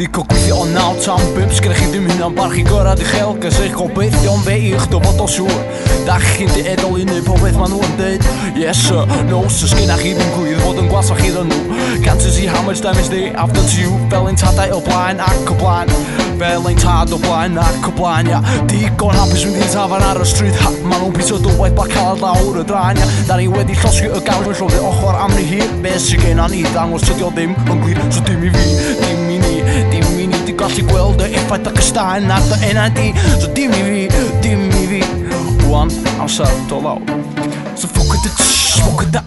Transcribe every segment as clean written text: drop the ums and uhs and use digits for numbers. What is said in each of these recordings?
licio gweithio o 9 tan 5 Sgynnych chi ddim hynna'n barchu gorau i chael Gys eich gobeithio'n fe i'ch dyfod o siŵr Dach chi'n deedol i neu pob beth maen nhw'n dweud Yes sir, no sir, sgynnach chi ddim gwydd fod yn gwasach iddyn nhw Fantasy how much time is there after you Fel ein tadau o blaen ac o blaen Fel ein tad o blaen ac o blaen ia Digon hapus mynd i'n tafarn ar y stryd ha Maen nhw'n piso dywed ba cael lawr y draen ia Da ni wedi llosgu y gawr yn llwyddi ochr am ni hir Be sy'n gen ni ddangos tydio ddim yn glir So dim i fi, dim i ni, dim i ni Di gallu gweld y effaith ac ystau'n ar dy NID So dim i fi, dim i fi Wan amser do lawr So fuck it, fuck it,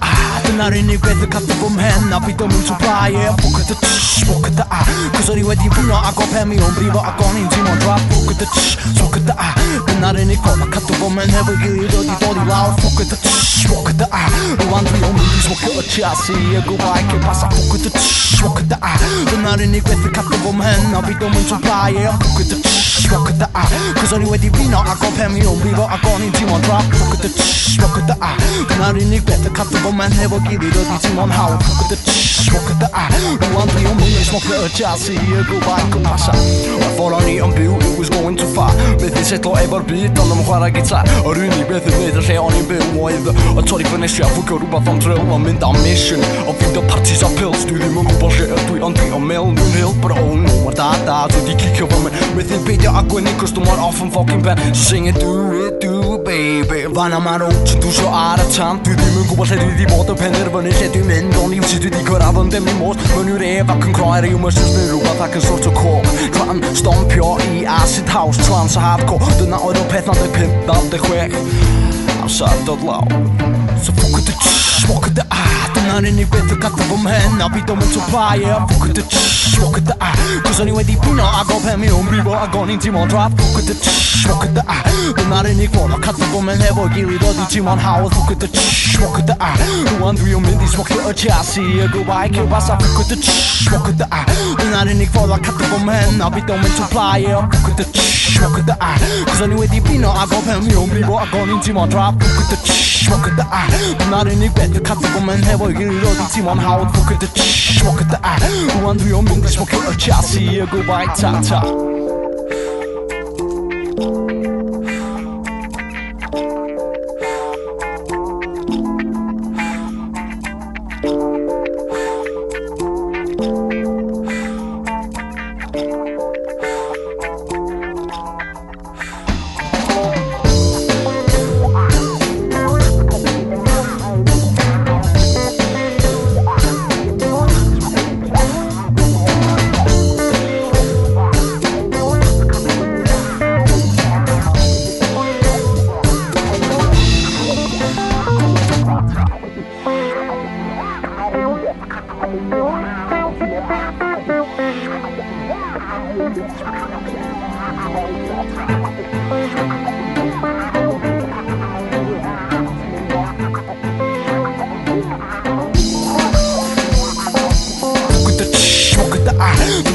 Dyna'r unig beth y cadw fy mhen a byd o'n mynd to blau Fuck it, fuck it, Cos o'n i wedi fwyno ag o pen mi o'n brifo ag o'n i'n teimlo'n drap Fuck it, fuck it, Dyna'r unig ffordd a cadw fy mhen hefo gilydd oedd i dod i lawr Fuck it, fuck it, Rwan dwi o'n mynd i smocio y chassis a gwbau cyn pasa Fuck it, fuck it, Dyna'r unig beth y cadw fy mhen a byd o'n mynd to blau Fuck it, fuck it, Cos o'n i wedi fwyno ag o pen mi o'n brifo ag o'n i'n teimlo'n drap Fuck it, fuck it, Dyna'r unig beth y cadw fy mhen hefo gilydd oedd i teimlo'n hawdd Fuck it, fuck it, Rwan dwi o'n mynd i smocio y chassis a gwbau cyn pasa O'r ffordd o'n i yn byw, it was going too far Beth i setlo efo'r byd, ond am chwarae gitar Yr unig beth yn neud y lle o'n i'n byw oedd Y torri ffenestri a ffwcio rhywbeth o'n drill Yn mynd am mission, o fynd o parties a pills Dwi ddim yn gwybod lle ydw i, ond dwi o'n mel nhw'n hill But oh no, mae'r dad, dwi di cicio fy mynd Methu'n beidio a gwenu, cos dwi'n mor off yn ffocin pen So sing it, do baby Fan am ar oed, sy'n dwsio ar y tan Dwi ddim yn gwybod lle dwi di bod yn penderfynu Lle dwi'n mynd, ond i'w sydd dwi di gyrraedd yn dem i mos Mewn i'r ef ac yn croi'r humors Neu rhywbeth ac yn sort o coke Tran stompio i acid house, trans a hardcore Dyna oedd o peth 95-96 Amser dod law So fuck it, fuck it, Dyna'r unig beth y gadw fy mhen a byd o'n mynd to blau Fuck it, fuck it, Cos o'n i wedi pino ag o pen mi o'n brifo ag o'n i'n teimlo'n drap Fuck it, fuck it, Dyna'r unig ffordd o cadw fy mhen hefo gilydd oedd i teimlo'n hawdd Fuck it, fuck it, Rwan dwi o'n mynd i smocio y chassis a gwbau cyn pasa Fuck it, fuck it, Dyna'r unig ffordd o cadw fy mhen a byd o'n mynd to blau Fuck it, fuck it, Cos o'n i wedi pino ag o pen mi o'n brifo ag o'n i'n teimlo'n drap Fuck it, fuck it, Dyna'r unig beth y cadw fy mhen hefo gilydd oedd i teimlo'n hawdd Fuck it, fuck it, Rwan dwi o'n mynd i smocio y chassis a gwbau ta-ta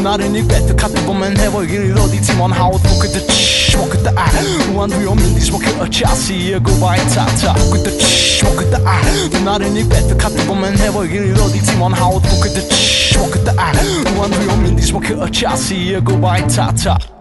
Dyna'r unig beth y cadw fy mhen hefo gilydd oedd i teimlo'n hawdd Fuck it, fuck it, Rwan dwi o'n mynd i smocio y chassis a gwbau ta-ta Fuck it, fuck it, Dyna'r unig beth y cadw fy mhen hefo gilydd oedd i teimlo'n hawdd Fuck it, fuck it, Rwan dwi o'n mynd i smocio y chassis a gwbau ta-ta